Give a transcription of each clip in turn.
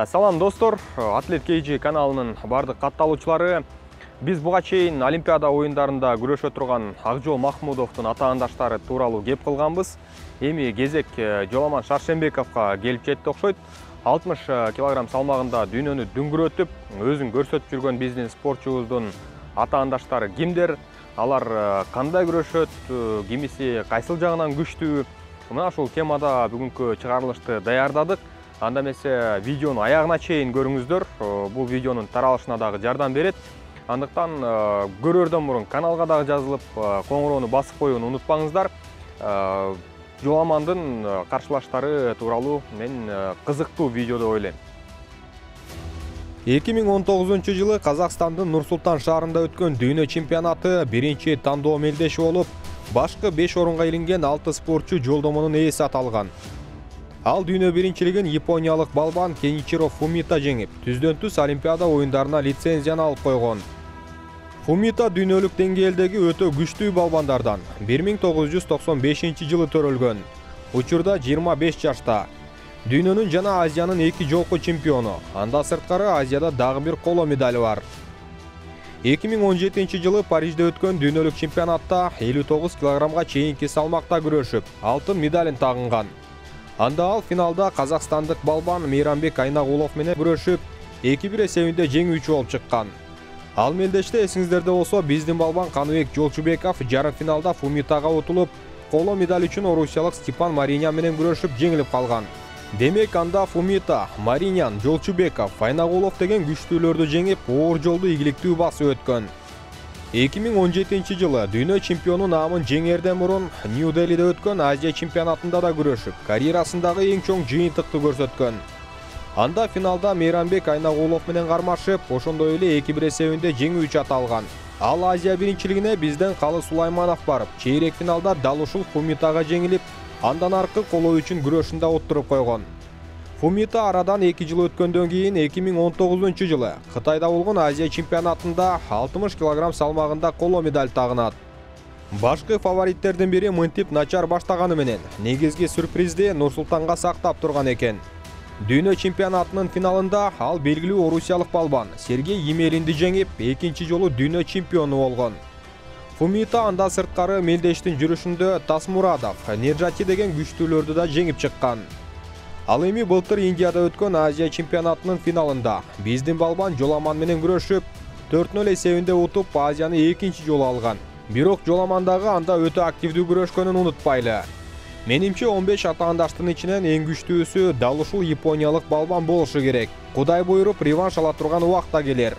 Салам достор, Атлет KG каналынын бардык катталуучулары. Биз буга чейин Олимпиада оюндарында күрөшө турган Акжол Махмудовдун атаандаштары тууралуу кеп кылганбыз. Эми кезек Жоламан Шаршембековго келип жетти окшойт. 60 килограмм салмагында дүйнөнү дүңгүрөтүп, өзүн көрсөтүп жүргөн биздин спортчубуздун атаандаштары кимдер? Алар кандай күрөшөт? Кимиси кайсыл жагынан күчтүү? Мына ушул темада бүгүнкү чыгарылышты даярдадык. Анда эмесе видеону аягына чейин көрүңүздөр. Бул видеонун таралышына дагы жардам берет. Андыктан көрөрдөн мурун каналга дагы жазылып, коңуроону басып коюуну унутпаңыздар. Жоламандын каршылаштары тууралуу мен кызыктуу видео деп ойлойм. 2019-жылы Казакстандын Нур-Султан шаарында өткөн дүйнө чемпионаты биринчи тандоо мелдеши болуп, башкы 5 орунга илинген 6 спортчу жолдомонун ээси аталган. Ал дүйнө биринчилигин япониялык балбан Кеничиро Фумита жеңип, түздөн түз Олимпиада оюндарына лицензияны алып койгон. Фумита дүйнөлүк деңгээлдеги өтө күчтүү балбандардан 1995-жылы төрөлгөн. Учурда 25 жашта. Дүйнөнүн жана Азиянын 2 жолку чемпиону. Анда сырткары Азияда дагы бир коло медали бар. 2017-жылы Парижде өткөн дүйнөлүк чемпионатта 59 килограммга чейинки салмакта күрөшүп, алтын медалин тагынган. Анда ал финалда казакстандык балбан Мейрамбек Айнагулов менен күрөшүп, 2-1 эсебинде жеңүүчү болуп чыккан. Ал мелдеште эсиңиздерде болсо, биздин балбан Каныбек Жолчубеков жарым финалда Фумитага утулуп, коло медаль үчүн орусиялык Степан Маринян менен күрөшүп жеңилип калган. Демек анда Фумита, Маринян, Жолчубеков, Айнагулов деген күчтүүлөрдү жеңип, оор жолду ийгиликтүү басып өткөн. 2017-жылы дүйнө чемпиону наамын жеңерден мурун Нью-Делиде өткөн Азия чемпионатында да күрөшүп, карьерасындагы эң чоң жыйынтыкты көрсөткөн. Анда финалда Мейрамбек Айнагулов менен кармашып, ошондой эле 2-1 эсебинде жеңүүчү аталган. Ал Азия биринчилигине бизден Калы Сулайманов барып, чейрек финалда дал ушул Фумитага жеңилип, андан аркы коло үчүн күрөшүндө отуруп койгон. Фумита арадан 2 жыл өткөндөн кийин 2019-жылы Кытайда болгон Азия чемпионатында 60 килограмм салмагында коло медаль тагынат. Башкы фавориттердин бири мынтип начар баштаганы менен негизги сюрпризди Нур-Султанга сактап турган экен. Дүйнө чемпионатынын финалында ал белгилүү орусиялык балбан Сергей Емелинди жеңип, экинчи жолу дүйнө чемпиону болгон. Фумита анда сырткары мелдештин жүрүшүндө Тасмурадов, Нержати деген күчтүүлөрдү да жеңип чыккан. Ал эми былтыр Индияда өткөн Азия чемпионатынын финалында биздин балбан Жоламан менен күрөшүп, 4-0 эсебинде утуп, Азияны экинчи жолу алган. Бирок Жоламандагы анда өтө активдүү күрөшкөнүн унутпайлы. Менимче 15 атаандаштын ичинен эң күчтүүсү дал ушул япониялык балбан болушу керек. Кудай буйруп, реванш ала турган убак та келер.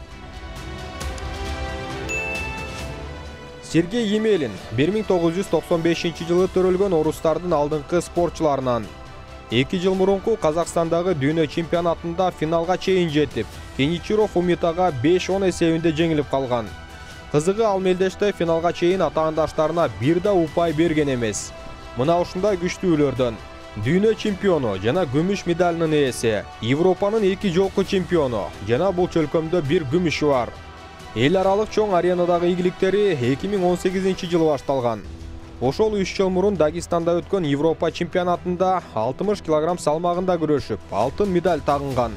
Сергей Емелин 1995-жылы төрөлгөн орустардын алдыңкы спортчуларынан. 2 жыл мурунку Казакстандагы дүйнө чемпионатында финалга чейин жетип, Кеничиро Фумитага 5-10 эсебинде жеңилип калган. Кызыгы ал мелдеште финалга чейин атаандаштарына бир да упай берген эмес. Мына ушундай күчтүүлөрдөн дүйнө чемпиону жана күмүш медалынын ээси, Европанын 2 жолку чемпиону жана бул чөлкөмдө бир күмүшү бар. Эл аралык чоң аренадагы ийгиликтери 2018-жылы башталган. Ошол 3 жыл мурун Дагестанда өткөн Европа чемпионатында 60 килограмм салмагында күрөшүп, алтын медаль тагынган.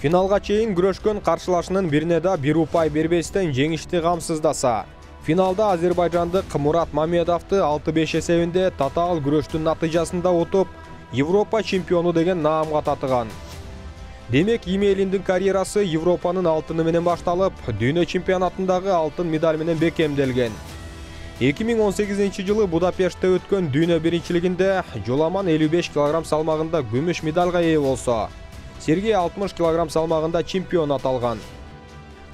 Финалга чейин күрөшкөн каршылашынын бирине да бир упай бербестен жеңишти камсыздаса, финалда азербайжандык Мурат Мамедовду 6-5 эсебинде татаал күрөштүн натыйжасында утуп, Европа чемпиону деген наамга татыган. Демек Емелиндин карьерасы Европанын алтыны менен башталып, дүйнө чемпионатындагы алтын медаль менен бекемделген. 2018-жылы Будапештте өткөн дүйнө биринчилигинде Жоламан 55 килограмм салмагында күмүш медальга ээ болсо, Сергей 60 килограмм салмагында чемпион аталган.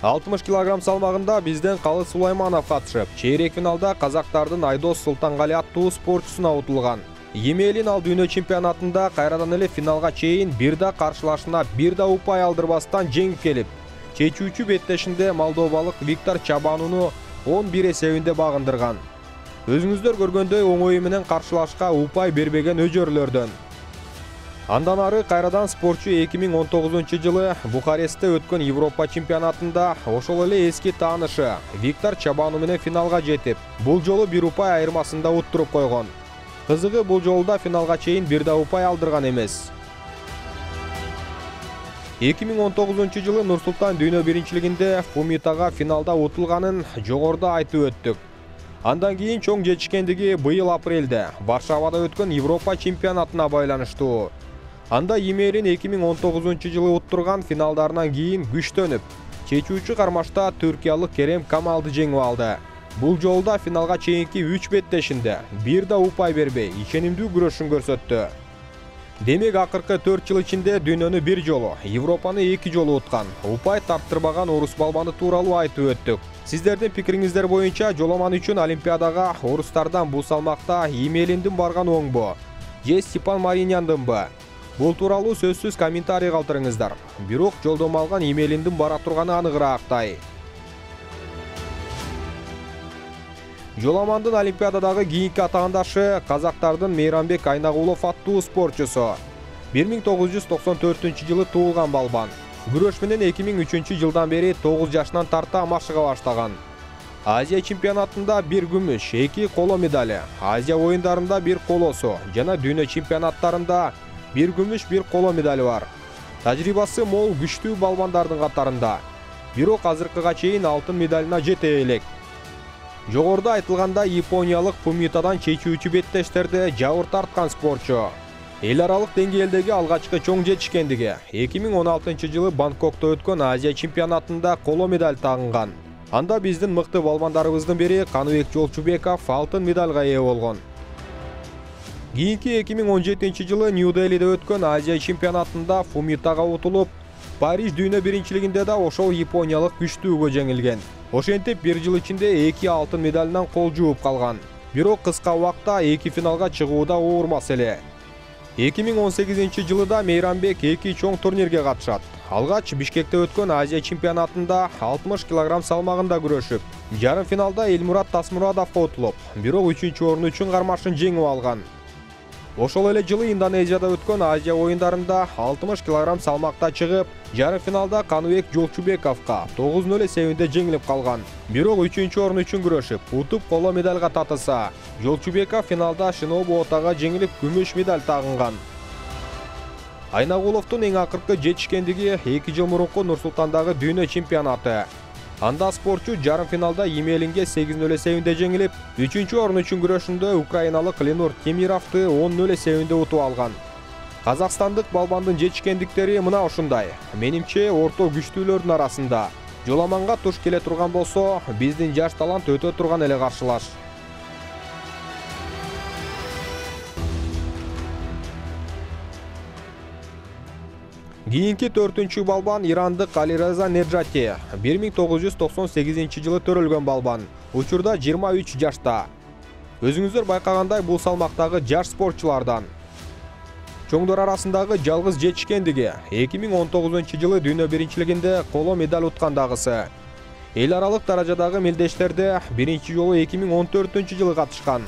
60 килограмм салмагында бизден Калы Сулайманов катышып, чейрек финалда казактардын Айдос Султангали аттуу спортчусуна утулган. Емелин ал дүйнө чемпионатында кайрадан эле финалга чейин бир да каршылашына бир да упай алдырбастан жеңип келип, чечүүчү беттешинде молдовалык Виктор Чабануну 11 эсебинде багындырган. Өзүңүздөр көргөндөй оңой менен каршылашка упай бербеген өжөрлөрдөн. Андан ары кайрадан спортчу 2019-жылы Бухарестте өткөн Европа чемпионатында ошол эле эски таанышы Виктор Чабану менен финалга жетип, бул жолу бир упай айырмасында уттуруп койгон. Кызыгы бул жолда финалга чейин бир да упай алдырган эмес. 2019-жылы Нур-Султан дүйнө биринчилигинде Фумитага финалда утулганын жогоруда айтып өттүк. Андан кийин чоң жетишкендиги быйыл апрелде Варшавада өткөн Европа чемпионатына байланыштуу. Анда Емелин 2019-жылы уттурган финалдарынан кийин күчтөнүп, чечүүчү кармашта түркиялык Керем Камалды жеңип алды. Бул жолда финалга чейинки 3 беттешинде бир да упай бербей, ишенимдүү күрөшүн көрсөттү. Демек акыркы 4 жыл ичинде дүйнөнү бир жолу, Европаны 2 жолу уткан, упай тарттырбаган орус балбаны тууралуу айтып өттүк. Сиздердин пикириңиздер боюнча жоламан үчүн Олимпиадага орустардан бул салмакта Емелиндин барганы оңбу же Степан Мариняндынбы? Бул тууралуу сөзсүз комментарий калтырыңыздар. Бирок жолдомо алган Емелиндин бара турганы аныгыраактай. Жоламандын Олимпиададагы кийинки атаандашы казактардын Мейрамбек Айнагулов аттуу спортчусу. 1994-жылы туулган балбан. Күрөш менен 2003 жылдан бери 9 жашынан тарта машыга баштаган. Азия чемпионатында 1 күмүш, 2 коло медали, Азия оюндарында 1 колосу жана дүйнө чемпионаттарында 1 күмүш, 1 коло медали бар. Тажрыйбасы мол күчтүү балбандардын катарында. Бирок азыркыга чейин алтын медалына жете элек. Жогоруда айтылганда Япониялык Фумитадан чечүүчү беттештерде жабыр тарткан спортчу. Эл аралык деңгээлдеги алгачкы чоң жетишкендиги 2016-жылы Бангкокто өткөн Азия чемпионатында коло медаль тагынган. Анда биздин мыкты балбандарыбыздын бири Каныбек Жолчубеков алтын медальга ээ болгон. Кийинки 2017-жылы Нью-Делиде өткөн Азия чемпионатында Фумитага утулуп, Париж дүйнө биринчилигинде да ошол япониялык күчтүүгө жеңилген. Ошентип 1 жыл ичинде 2 алтын медалынан кол жууп калган. Бирок кыска убакта 2 финалга чыгуу да оор маселе. 2018-жылы да Мейрамбек 2 чоң турнирге катышат. Алгач Бишкекте өткөн Азия чемпионатында 60 кг салмагында күрөшүп, жарым финалда Элмурат Тасмурадовго утулуп, бирок 3-орун үчүн кармашын жеңип алган. Ошол эле жылы Индонезияда өткөн Азия оюндарында 60 кг салмакта чыгып, жарым финалда Каныбек Жолчубековго 9-0 эсебинде жеңилип калган. Бирок 3-орун үчүн күрөшүп, утуп коло медальга татыса, Жолчубеков финалда Шинобу Отага жеңилип күмүш медаль тагынган. Айнагуловдун эң акыркы жетишкендиги 2 жыл мурунку Нур-Султандагы дүйнө чемпионаты. Анда спортчу жарым финалда Емелинге 8-0 эсебинде жеңилип, 3-орун үчүн күрөшүндө украиналык Ленур Темировду 10-0 эсебинде утуп алган. Казакстандык балбандын жетишкендиктери мына ушундай. Менимче орто күчтүүлөрдүн арасында. Жоламанга туш келе турган болсо, биздин жаш талант өтө турган эле каршылаш. Кийинки 4-чү балбан ирандык Алиреза Неджати, 1998-жылы төрөлгөн балбан. Учурда 23 жашта. Өзүңүздөр байкагандай бул салмактагы жаш спортчулардан. Чоңдор арасындагы жалгыз жетишкендиги 2019-жылы дүйнө биринчилигинде коло медаль уткандагысы. Эл аралык даражадагы мелдештерде биринчи жолу 2014-жылы катышкан.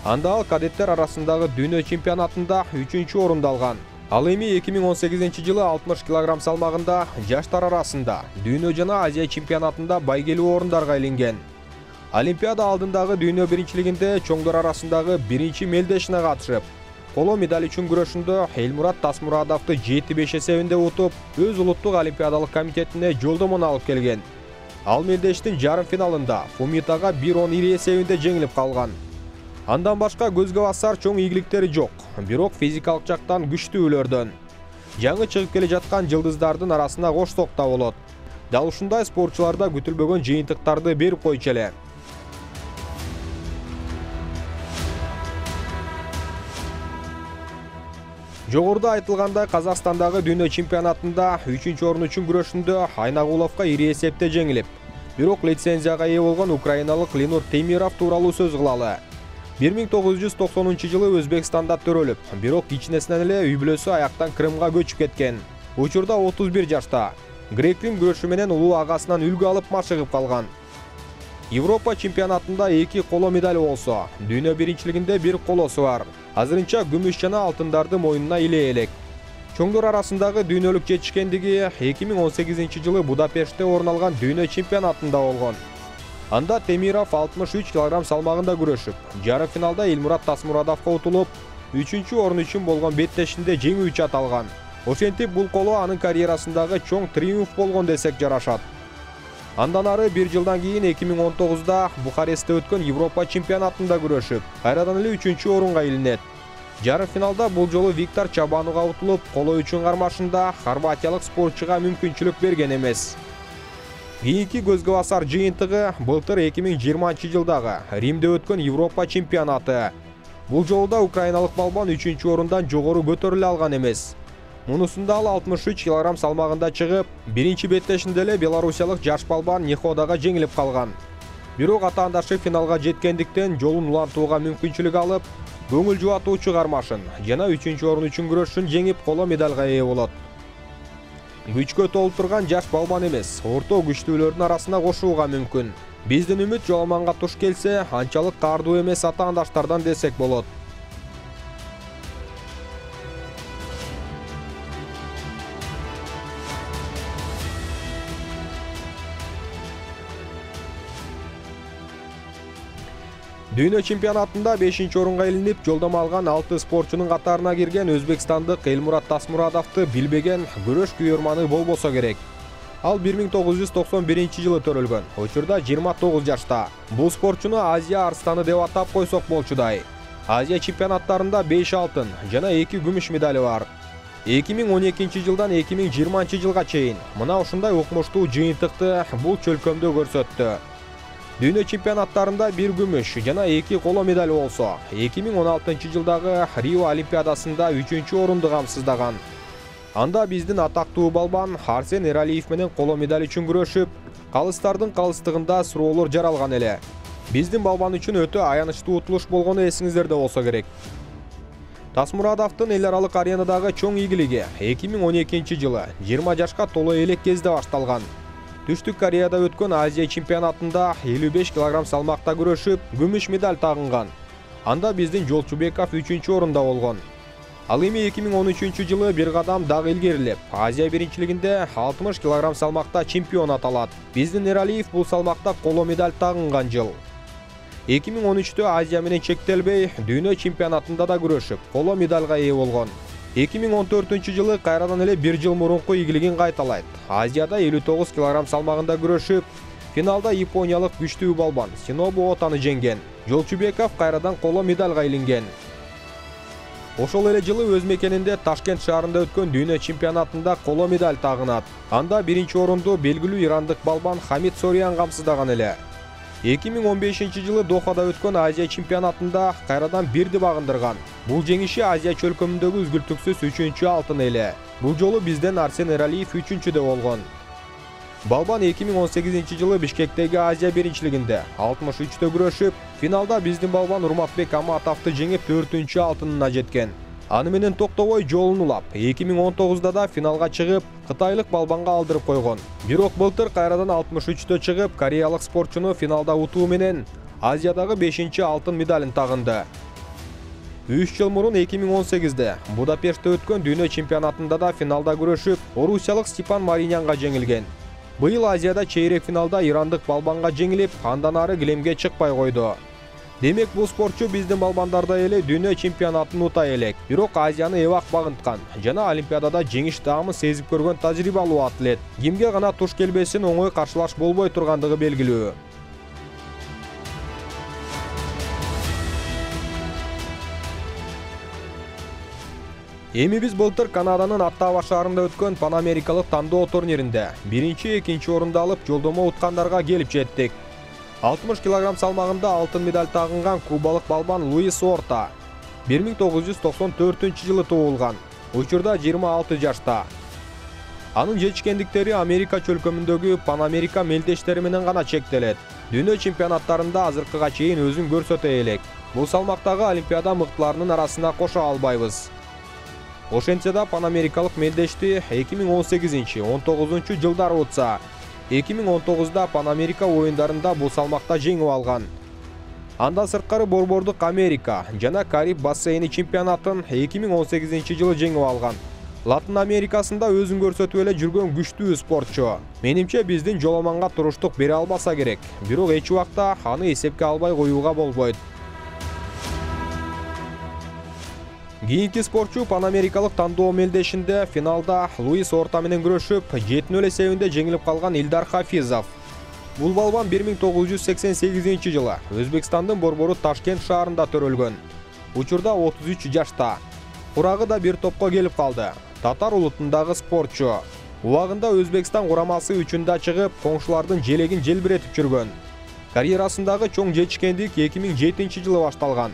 Анда ал кадеттер арасындагы дүйнө чемпионатында 3-орунду алган. Ал эми 2018-жылы 60 кг салмагында жаштар арасында дүйнө жана Азия чемпионатында байгелүү орундарга илинген. Олимпиада алдындагы дүйнө биринчилигинде чоңдор арасындагы биринчи мелдешине катышып, коло медаль үчүн күрөшүндө Элмурат Тасмурадовду 7-5 эсебинде утуп, өз улуттук олимпиадалык комитетине жолдомон алып келген. Ал мелдештин жарым финалында Фумитага 1-10 ири эсебинде жеңилип калган. Андан башка көзгө басар чоң ийгиликтери жок, бирок физикалык жактан күчтүүлөрдөн. Жаңы чыгып келе жаткан жылдыздардын арасына кошток да болот. Дал ушундай спортчуларда күтүлбөгөн жыйынтыктарды берип койчу эле. Жогоруда айтылгандай Казакстандагы дүйнө чемпионатында 3-орун үчүн күрөшүндө Айнагуловго ири эсепте жеңилип, бирок лицензияга ээ болгон украиналык Ленур Темиров тууралуу сөз кылалы. 1990-жылы Өзбекстанда төрөлүп, бирок кичинесинен эле үй бүлөсү аяктан Крымга көчүп кеткен. Учурда 31 жашта. Грек-рим күрөшү менен улуу агасынан үлгү алып машыгып калган. Европа чемпионатында 2 коло медаль болсо, дүйнө биринчилигинде 1 колосу бар. Азырынча күмүш жана алтындарды мойнуна иле элек. Чоңдор арасындагы дүйнөлүк жетишкендиги 2018-жылы Будапештте орун алган дүйнө чемпионатында болгон. Анда Темиров 63 кг салмагында күрөшүп, жарым финалда Элмурат Тасмурадовго утулуп, 3-орун үчүн болгон беттешинде жеңүүчү аталган. Ошентип бул коло анын карьерасындагы чоң триумф болгон десек жарашат. Андан ары 1 жылдан кийин 2019-да Бухарестте өткөн Европа чемпионатында күрөшүп, кайрадан эле 3-орунга илинет. Жарым финалда бул жолу Виктор Чабануга утулуп, коло үчүн кармашында хорватиялык спортчуга мүмкүнчүлүк берген эмес. Кийинки көзгө басар жыйынтыгы былтыр 2020-жылдагы Римде өткөн Европа чемпионаты. Бул жолу да украиналык балбан 3-орундан жогору көтөрүлө алган эмес. Мунусунда ал 63 кг салмагында чыгып, биринчи беттешинде эле белорусиялык жаш балбан Неходага жеңилип калган. Бирок атаандашы финалга жеткендиктен жолун улантууга мүмкүнчүлүк алып, көңүл жубатуучу кармашын жана 3-орун үчүн күрөшүн жеңип коло медалга ээ болот. Күчкө толуп турган жаш балбан эмес, орто күчтүүлөрдүн арасына кошууга мүмкүн. Биздин үмүт жоламанга туш келсе, анчалык каардуу эмес атаандаштардан десек болот. Дүйнө чемпионатында 5-орунга илинип, жолдома алган 6 спортчунун катарына кирген өзбекстандык Элмурат Тасмурадовду билбеген күрөш күйөрманы болбосо керек. Ал 1991-жылы төрөлгөн, учурда 29 жашта. Бул спортчуну Азия арстаны деп атап койсок болчудай. Азия чемпионаттарында 5 алтын жана 2 күмүш медали бар. 2012-жылдан 2020-жылга чейин мына ушундай укмуштуу жыйынтыкты бул чөлкөмдө көрсөттү. Дүйнө чемпионаттарында 1 күмүш жана 2 коло медали болсо, 2016-жылдагы Рио Олимпиадасында 3-орунду камсыздаган. Анда биздин атактуу балбан Арсен Эралиев менен коло медаль үчүн күрөшүп, калыстардын калыстыгында суроолор жаралган эле. Биздин балбан үчүн өтө аянычтуу утулуш болгону эсиңиздерде болсо керек. Тасмурадовдун эл аралык аренадагы чоң ийгилиги 2012-жылы 20 жашка толо элек кезде башталган. Түштүк Кореяда өткөн Азия чемпионатында 55 кг салмакта күрөшүп, күмүш медаль тагынган. Анда биздин Жолчубеков 3-орунда болгон. Ал эми 2013-жылы бир кадам дагы илгерилеп, Азия биринчилигинде 60 кг салмакта чемпион аталат. Биздин Эралиев бул салмакта коло медаль тагынган жыл. 2013-тө Азия менен чектелбей, дүйнө чемпионатында да күрөшүп, коло медальга ээ болгон. 2014-жылы кайрадан эле 1 жыл мурунку ийгилигин кайталайт. Азияда 59 кг салмагында күрөшүп, финалда япониялык күчтүү балбан Синобу Отаны жеңген. Жолчубеков кайрадан коло медальга илинген. Ошол эле жылы өз мекенинде Ташкент шаарында өткөн дүйнө чемпионатында коло медаль тагынат. Анда 1-орунду белгилүү ирандык балбан Хамид Сориан камсыздаган эле. 2015-жылы Дохада өткөн Азия чемпионатында кайрадан бирди багындырган. Бул жеңиши Азия чөлкөмүндөгү үзгүлтүксүз 3-алтын эле. Бул жолу бизден Арсен Эралиев 3-де болгон. Балбан 2018-жылы Бишкектеги Азия биринчилигинде 63-тө күрөшүп, финалда биздин балбан Урматбек Аматовду жеңип 4-алтынына жеткен. Аны менен токтобой жолун улап, 2019-да да финалга чыгып, кытайлык балбанга алдырып койгон. Бирок былтыр кайрадан 63-тө чыгып, кореялык спортчуну финалда утуу менен Азиядагы 5-алтын медалын тагынды. 3 жыл мурун 2018-де Будапештте өткөн дүйнө чемпионатында да финалда күрөшүп, орусиялык Степан Маринянга жеңилген. Быйыл Азияда чейрек финалда ирандык балбанга жеңилип, андан ары килемге чыкпай койду. Демек бул спортчу биздин балбандарда эле дүйнө чемпионатын ута элек. Бирок Азияны эбак багынткан жана Олимпиадада жеңиш даамын сезип көргөн тажрыйбалуу атлет. Кимге гана туш келбесин оңой каршылаш болбой тургандыгы белгилүү. Эми биз былтыр Канаданын Оттава шаарында өткөн Панамерикалык тандоо турниринде 1-2 орунду алып жолдомо уткандарга келип жеттик. 60 кг салмагында алтын медаль тагынган кубалык балбан Луис Орта 1994-жылы туулган. Учурда 26 жашта. Анын жетишкендиктери Америка чөлкөмүндөгү Панамерика мелдештери менен гана чектелет. Дүйнө чемпионаттарында азыркыга чейин өзүн көрсөтө элек. Бул салмактагы Олимпиада мыктыларынын арасына кошо албайбыз. Ошентсе да Панамерикалык мелдешти 2018-19 жылдары утса, 2019-да Панамерика оюндарында бул салмакта жеңип алган. Андан сырткары Борбордук Америка жана Кариб бассейни чемпионатын 2018-жылы жеңип алган. Латын Америкасында өзүн көрсөтүп эле жүргөн күчтүү спортчу. Менимче биздин жоламанга туруштук бере албаса керек, бирок эч убакта аны эсепке албай коюуга болбойт. Кийинки спортчу панамерикалык тандоо мелдешинде финалда Луис Орта менен күрөшүп 7-0 эсебинде жеңилип калган Илдар Хафизов. Бул балбан 1988 жылы Өзбекстандын борбору Ташкент шаарында төрөлгөн. Учурда 33 жашта. Курагы да бир топко келип калды. Татар улутундагы спортчу. Убагында Өзбекстан курамасы үчүндө чыгып, коңшулардын желегин желбиретип жүргөн. Карьерасындагы чоң жетишкендик 2007 жылы башталган.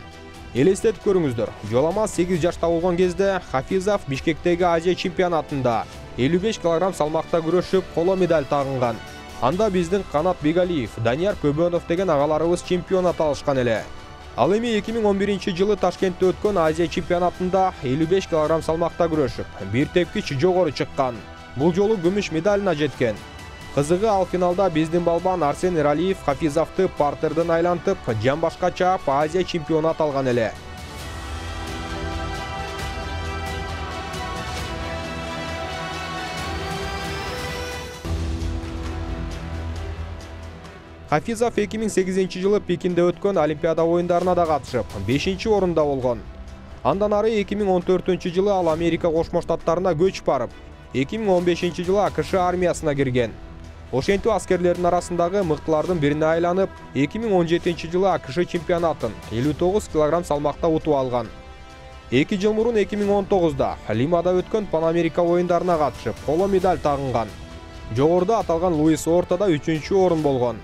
Элестетип көрүңүздөр. Жолама 8 жашта болгон кезде Хафизов Бишкектеги Азия чемпионатында 55 кг салмакта күрөшүп, коло медаль тагынган. Анда биздин Канат Бегалиев, Данияр Көбөнов деген агаларыбыз чемпионат алышкан эле. Ал эми 2011 жылы Ташкентте өткөн Азия чемпионатында 55 кг салмакта күрөшүп, бир тепкич жогору чыккан. Бул жолу күмүш медалына жеткен. Кызыгы ал финалда биздин балбан Арсен Эралиев Хафизовду партерден айлантып, жамбашка чаап Азия чемпионат алган эле. Хафизов 2008 жылы Пекинде өткөн Олимпиада оюндарына да катышып, 5-орунда болгон. Андан ары 2014 жылы ал Америка Кошмо Штаттарына көчүп барып, 2015 жылы АКШ армиясына кирген. Ошентип аскерлердин арасындагы мыктылардын бирине айланып, 2017 жылы АКШ чемпионатын 59 кг салмакта утуп алган. 2 жыл мурун 2019да Лимада өткөн Панамерика оюндарына катышып, коло медаль тагынган. Жогоруда аталган Луис Ортада 3-орун болгон.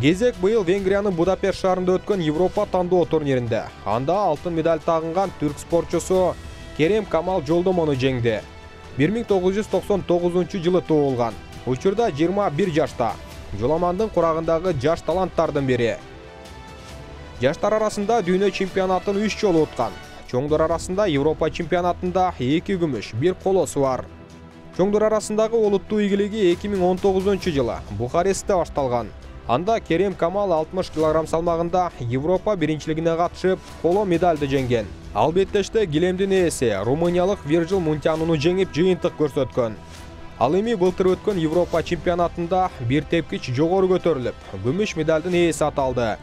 Кезек быйыл Венгриянын Будапешт шаарында өткөн Европа тандоо турниринде. Анда алтын медаль тагынган түрк спортчусу Керем Камал Жолдомону жеңди. 1999 жылы туулган. Учурда 21 жашта. Жоламандын курагындагы жаш таланттардын бири. Жаштар арасында дүйнө чемпионатын 3 жолу уткан. Чоңдор арасында Европа чемпионатында 2 күмүш, 1 колосу бар. Чоңдор арасындагы олуттуу ийгилиги 2019 жылы Бухарестте башталган. Анда Керем Камал 60 кг салмагында Европа биринчилигине катышып, коло медальды жеңген. Албеттеште килемдин ээси румыниялык Виржил Мунтянуну жеңип жыйынтык көрсөткөн. Ал эми былтыр өткөн Европа чемпионатында бир тепкич жогору көтөрүлүп, күмүш медальдын ээси аталды.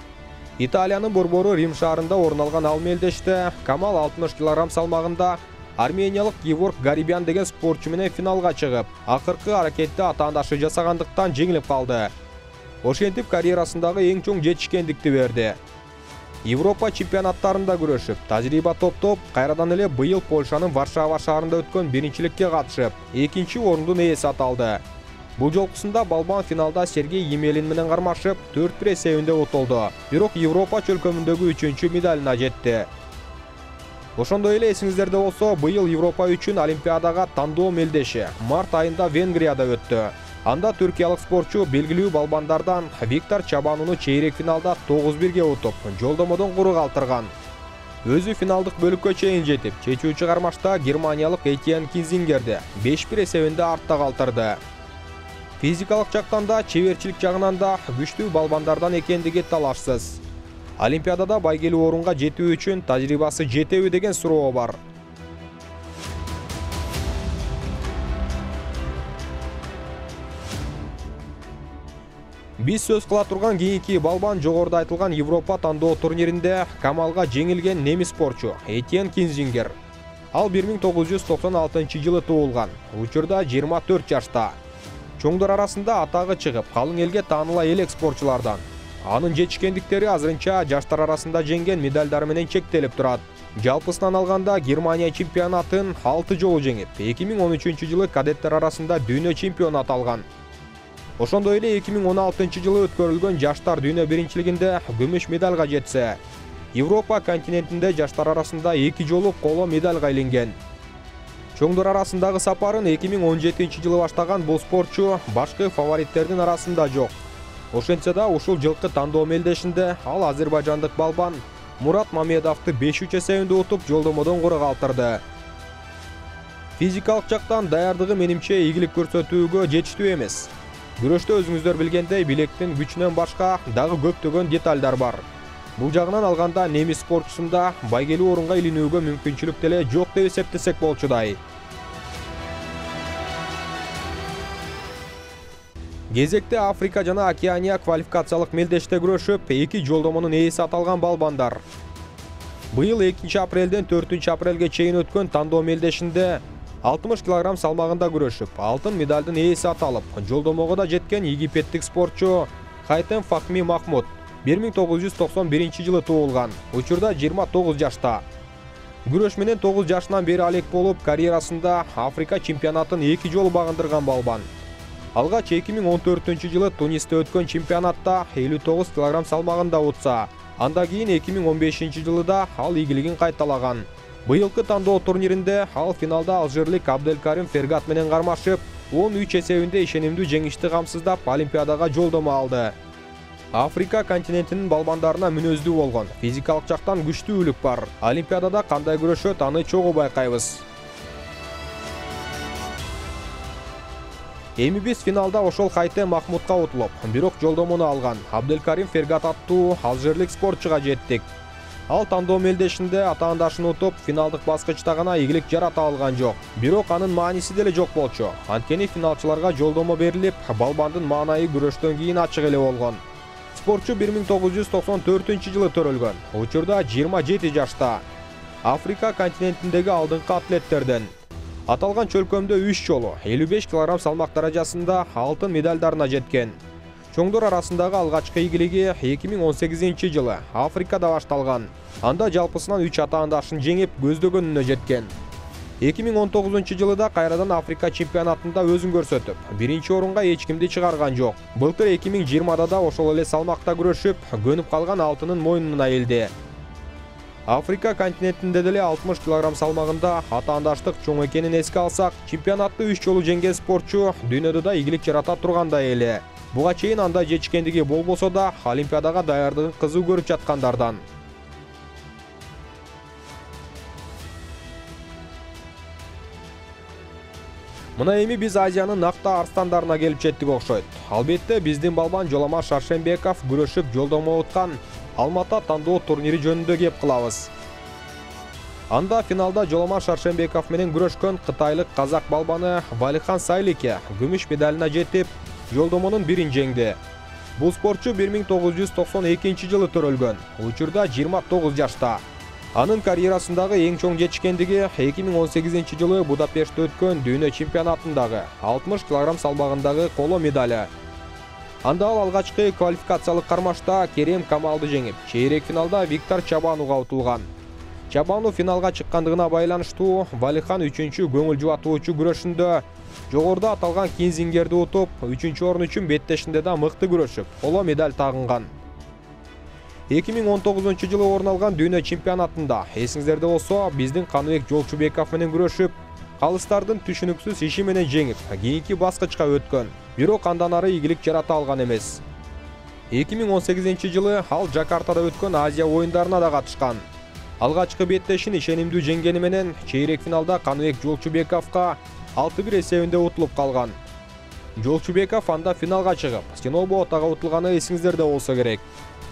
Италиянын борбору Рим шаарында орун алган ал мелдеште Камал 60 кг салмагында армениялык Геворг Гарибян деген спортчу менен финалга чыгып, акыркы аракетте атаандашы жасагандыктан жеңилип калды. Ошентип карьерасындагы эң чоң жетишкендикти берди. Европа чемпионаттарында күрөшүп, тажрыйба топтоп, кайрадан эле быйыл Польшанын Варшава шаарында өткөн биринчиликке катышып, 2-орундун ээси аталды. Бул жолкусунда балбан финалда Сергей Емелин менен кармашып, 4-1 эсебинде утулду. Бирок Европа чөлкөмүндөгү 3-чү медалына жетти. Ошондой эле эсиңиздерде болсо, быйыл Европа үчүн Олимпиадага тандоо мелдеши март айында Венгрияда өттү. Анда түркиялык спортчу белгилүү балбандардан Виктор Чабануну чейрек финалда 9-1 утуп, жолдомодон куру калтырган. Өзү финалдык бөлүккө чейин жетип, чечүүчү кармашта германиялык Этьен Кинзингерди 5-1 эсебинде артта калтырды. Физикалык жактан да, чеберчилик жагынан да күчтүү балбандардан экендиги талашсыз. Олимпиадада байгелүү орунга жетүү үчүн тажрыйбасы жетеби деген суроо бар. Биз сөз кыла турган кийинки балбан жогоруда айтылган Европа тандоо турниринде Камалга жеңилген немис спортчу Этьен Кинзингер. Ал 1996 жылы туулган. Учурда 24 жашта. Чоңдор арасында атагы чыгып, калың элге тааныла элек спортчулардан. Анын жетишкендиктери азырынча жаштар арасында жеңген медальдары менен чектелип турат. Жалпысынан алганда Германия чемпионатын 6 жолу жеңип, 2013 жылы кадеттер арасында дүйнө чемпионат алган. Ошондой эле 2016 жылы өткөрүлгөн жаштар дүйнө биринчилигинде күмүш медалга жетсе, Европа континентинде жаштар арасында 2 жолу коло медальга илинген. Чоңдор арасындагы сапарын 2017 жылы баштаган бул спортчу башкы фавориттердин арасында жок. Ошентсе да ушул жылкы тандоо мелдешинде ал азербайжандык балбан Мурат Мамедовду 5-3 эсебинде утуп, жолдомодон куру калтырды. Физикалык жактан даярдыгы менимче ийгилик көрсөтүүгө жетиштүү эмес. Күрөштө өзүңүздөр билгендей билектин күчүнөн башка дагы көптөгөн детальдар бар. Бул жагынан алганда немис спортчусунда байгелүү орунга илинүүгө мүмкүнчүлүк деле жок деп эсептесек болчудай. Кезекте Африка жана Океания квалификациялык мелдеште күрөшүп, 2 жолдомонун ээси аталган балбандар. Быйыл 2 апрелден 4 апрелге чейин өткөн тандоо мелдешинде 60 кг салмагында күрөшүп, алтын медалдын ээси аталып, жолдомого да жеткен египеттик спортчу Хайтем Фахми Махмуд 1991 туулган, учурда 29 жашта. Күрөш менен 9 жашынан бери алек болуп, карьерасында Африка чемпионатын 2 жолу багындырган балбан. Алгач 2014 Тунисте өткөн чемпионатта 59 кг салмагында утса, анда кийин 2015 да ал ийгилигин кайталаган. Быйылкы тандоо турниринде ал финалда алжирлик Абделкарим Фергат менен кармашып, 13 эсебинде ишенимдүү жеңишти камсыздап Олимпиадага жолдомо алды. Африка континентинин балбандарына мүнөздүү болгон, физикалык жактан күчтүүлүк бар. Олимпиадада кандай күрөшөт, аны чогуу байкайбыз. Эми биз финалда ошол Хайтем Махмудка утулуп, бирок жолдомону алган Абделкарим Фергат аттуу алжирлик спортчуга жеттик. Ал тандоо мелдешинде атаандашын утуп, финалдык баскычта гана ийгилик жарата алган жок. Бирок анын мааниси деле жок болчу. Анткени финалчыларга жолдомо берилип, балбандын маанайы күрөштөн кийин ачык эле болгон. Спортчу 1994 төрөлгөн. Учурда 27 жашта. Африка континентиндеги алдыңкы атлеттерден. Аталган чөлкөмдө 3 жолу 55 кг салмак даражасында алтын медальдарына жеткен. Чоңдор арасындагы алгачкы ийгилиги 2018 Африкада башталган. Анда жалпысынан 3 атаандашын жеңип, көздөгөнүнө жеткен. 2019 да кайрадан Африка чемпионатында өзүн көрсөтүп, биринчи орунга эч кимди чыгарган жок. Былтыр 2020 да ошол эле салмакта күрөшүп, көнүп калган алтынын мойнуна элди. Африка континентинде деле 60 кг салмагында атаандаштык чоң экенин эске алсак, чемпионатты 3 жолу жеңген спортчу дүйнөдө да ийгилик жарата тургандай эле. Буга чейин анда жетишкендиги болбосо да, Олимпиадага даярдыгын кызуу көрүп жаткандардан. Мына эми биз Азиянын накта арстандарына келип жеттик окшойт. Албетте биздин балбан Жоламан Шаршенбеков күрөшүп жолдомо уткан Алмата тандоо турнири жөнүндө кеп кылабыз. Анда финалда Жоламан Шаршенбеков менен күрөшкөн кытайлык казак балбаны Валихан Сайлике күмүш медалына жетип, жолдомонун бирин жеңди. Бул спортчу 1992 төрөлгөн, учурда 29 жашта. Анын карьерасындагы эң чоң жетишкендиги 2018 Будапештте өткөн дүйнө чемпионатындагы 60 кг салмагындагы коло медали. Анда ал алгачкы квалификациялык кармашта Керем Камалды жеңип, чейрек финалда Виктор Чабануга утулган. Чабану финалга чыккандыгына байланыштуу Валихан 3-чү көңүл жубатуучу күрөшүндө жогоруда аталган кинзингерди утуп, 3-чү орун үчүн беттешинде да мыкты күрөшүп, коло медаль тагынган. 2019 орун алган дүйнө чемпионатында эсиңиздерде болсо, биздин Каныбек Жолчубеков менен күрөшүп, калыстардын түшүнүксүз иши менен жеңип, кийинки баскычка өткөн. Бирок андан ары ийгилик жарата алган эмес. 2018 ал Жакартада өткөн Азия оюндарына да катышкан. Алгачкы беттешин ишенимдүү жеңгени менен чейрек финалда Каныбек Жолчубековго 6-1 эсебинде утулуп калган. Жолчубеков анда финалга чыгып, Синобу отага утулганы эсиңиздерде болсо керек.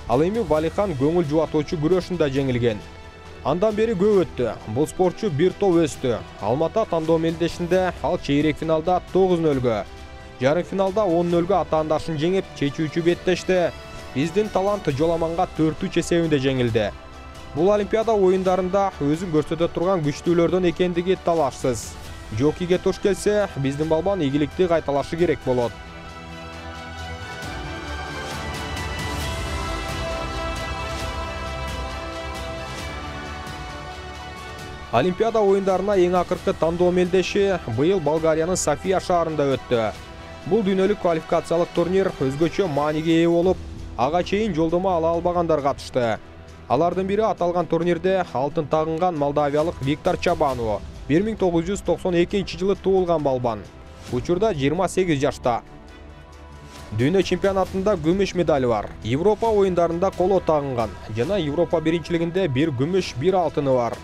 Ал эми Валихан көңүл жубатуучу күрөшүндө жеңилген. Андан бери көп өттү. Бул спортчу бир топ өстү. Алмата тандоо мелдешинде ал чейрек финалда 9-0, жарым финалда 10-0 атаандашын жеңип, чечүүчү беттеште биздин талант Жоламанга 4-3 эсебинде жеңилди. Бул Олимпиада оюндарында өзүн көрсөтө турган күчтүүлөрдөн экендиги талашсыз. Жокиге туш келсе, биздин балбан ийгиликти кайталашы керек болот. Олимпиада оюндарына эң акыркы тандоо мелдеши быйыл Болгариянын София шаарында өттү. Бул дүйнөлүк квалификациялык турнир өзгөчө мааниге ээ болуп, ага чейин жолдомо ала албагандар катышты. Алардын бири аталган турнирде алтын тагынган молдавиялык Виктор Чабану 1992 туулган балбан. Учурда 28 жашта. Дүйнө чемпионатында күмүш медали бар. Европа оюндарында коло тагынган жана Европа биринчилигинде бир күмүш, бир алтыны бар.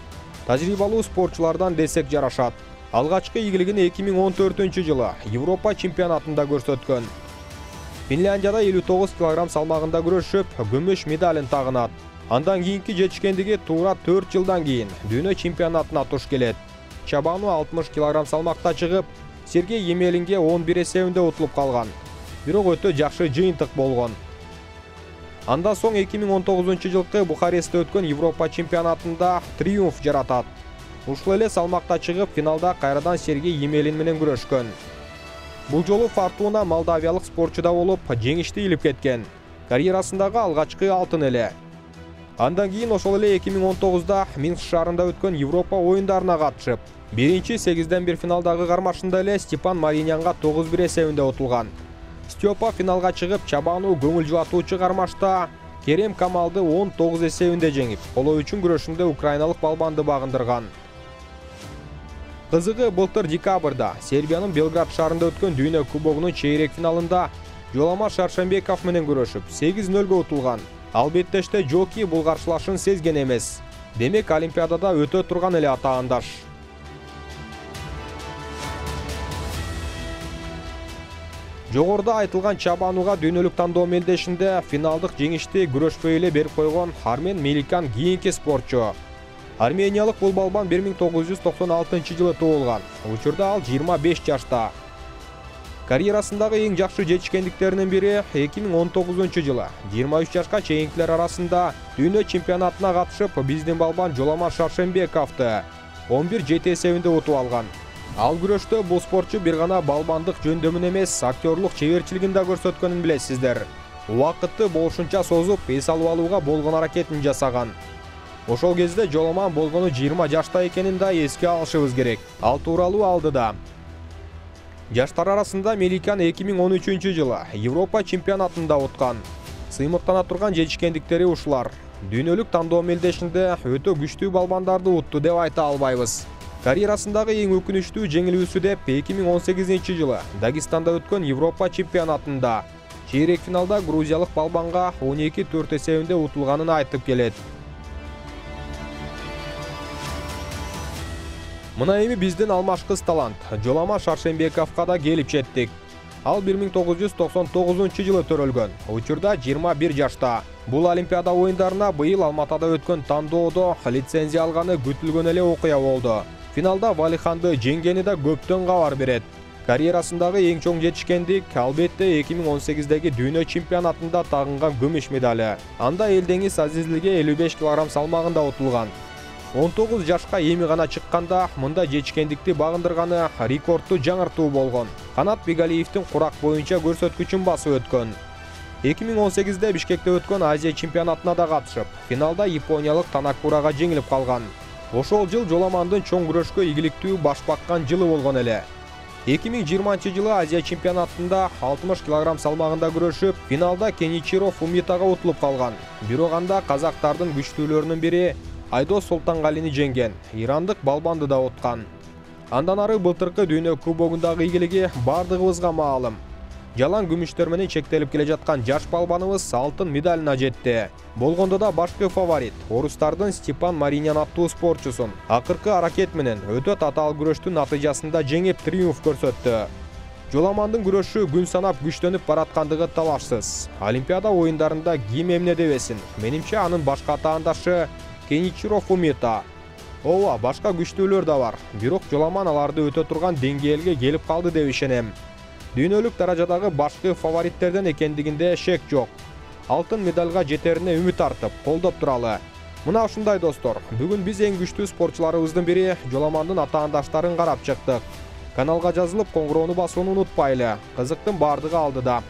Тажрыйбалуу спортчулардан десек жарашат. Алгачкы ийгилигин 2014 Европа чемпионатында көрсөткөн. Финляндияда 59 кг салмагында күрөшүп, күмүш медалын тагынат. Андан кийинки жетишкендиги туура 4 жылдан кийин дүйнө чемпионатына туш келет. Чабану 60 кг салмакта чыгып, Сергей Емелинге 11 эсебинде утулуп калган. бирок өтө жакшы жыйынтык болгон. Андан соң 2019-жылкы Бухарестте өткөн Европа чемпионатында триумф жаратат. Ушул эле салмакта чыгып, финалда кайрадан Сергей Емелин менен күрөшкөн. Бул жолу Фортуна молдавиялык спортчуда болуп, жеңишти илип кеткен. Карьерасындагы алгачкы алтын эле. Андан кийин ошол эле 2019-да Минск шаарында өткөн Европа оюндарына катышып, биринчи 8-ден 1 финалдагы кармашында эле Степан Маринянга 9-1 эсебинде утулган. Степа финалга чыгып, чабануу көңүл жубатуучу кармашта Керем Камалды 19 эсебинде жеңип, коло үчүн күрөшүндө украиналык балбанды багындырган. Кызыгы, былтыр декабрда Сербиянын Белград шаарында өткөн Дүйнө кубогунун чейрек финалында Жоламан Шаршенбеков менен күрөшүп 8-0 утулган. Албетте Жоки бул каршылашын сезген эмес. Демек, Олимпиадада өтө турган эле атаандаш. Жогоруда айтылган чабанууга дүйнөлүк тандоо мелдешинде финалдык жеңишти күрөшпөй эле берип койгон Армен Меликан кийинки спортчу. Армениялык бул балбан 1996-жылы туулган. Учурда ал 25 жашта. Карьерасындагы эң жакшы жетишкендиктеринин бири 2019-жылы 23 жашка чейинкилер арасында дүйнө чемпионатына катышып, биздин балбан Жоламан Шаршенбековду 11-7 эсебинде утуп алган. Ал күрөштө бул спортчу бир гана балбандык жөндөмүн эмес, актерлук чеберчилигин да көрсөткөнүн билесиздер. Убакытты болушунча созуп, эс алып алууга болгон аракетин жасаган. Ошол кезде Жоламан болгону 20 жашта экенин да эске алышыбыз керек. Ал тууралуу алдыда. Жаштар арасында Меликан 2013-жылы Европа чемпионатында уткан. Сыймыктана турган жетишкендиктери ушулар. Дүйнөлүк тандоо мелдешинде өтө күчтүү балбандарды утту деп айта албайбыз. Карьерасындагы эң өкүнүчтүү жеңилүүсү деп 2018-жылы Дагестанда өткөн Европа чемпионатында чейрек финалда грузиялык балбанга 12-4 эсебинде утулганын айтып келет. Мына эми биздин алмашкыз талант Жоламан Шаршенбековго да келип жеттик. Ал 1999-жылы төрөлгөн. Учурда 21 жашта. Бул Олимпиада оюндарына быйыл Алматада өткөн тандоодо лицензия алганы күтүлгөн эле окуя болду. Финалда Валиханды жеңгени да көптөн кабар берет. Карьерасындагы эң чоң жетишкендик албетте 2018-деги дүйнө чемпионатында тагынган күмүш медали. Анда Элдеңиз Азизлиге 55 кг салмагында утулган. 19 жашка эми гана чыкканда мында жетишкендикти багындырганы рекордту жаңыртуу болгон. Канат Бегалиевдин курак боюнча көрсөткүчүн басып өткөн. 2018-де Бишкекте өткөн Азия чемпионатына да катышып, финалда япониялык Танакурага жеңилип калган. Ошол жыл Жоламандын чоң күрөшкө ийгиликтүү баш баккан жылы болгон эле. 2020-жылы Азия чемпионатында 60 кг салмагында күрөшүп, финалда Кеничиро Фумитага утулуп калган. Бирок анда казактардын күчтүүлөрүнүн бири Айдос Султангалини жеңген, ирандык балбанды да уткан. Андан ары былтыркы дүйнө кубогундагы ийгилиги бардыгыбызга маалым. Жалаң күмүштөр менен чектелип келе жаткан жаш балбаныбыз алтын медалына жетти. Болгондо да башкы фаворит орустардын Степан Маринyan аттуу спортчусун акыркы аракет менен өтө татаал күрөштүн натыйжасында жеңип триумф көрсөттү. Жоламандын күрөшү күн санап күчтөнүп бараткандыгы талашсыз. Олимпиада оюндарында ким эмне дебесин, менимче анын башка атаандашы Кеничиро Фумита. Ооба, башка күчтүүлөр да бар, бирок Жоламан аларды өтө турган деңгээлге келип калды деп ишенем. Дүйнөлүк даражадагы башкы фавориттерден экендигинде шек жок. Алтын медалга жетерине үмүт артып, колдоп туралы. Мына ушундай достор, бүгүн биз эң күчтүү спортчуларыбыздын бири Жоламандын атаандаштарын карап чыктык. Каналга жазылып, коңгуроону басууну унутпайлы. Кызыктын бардыгы алдыда.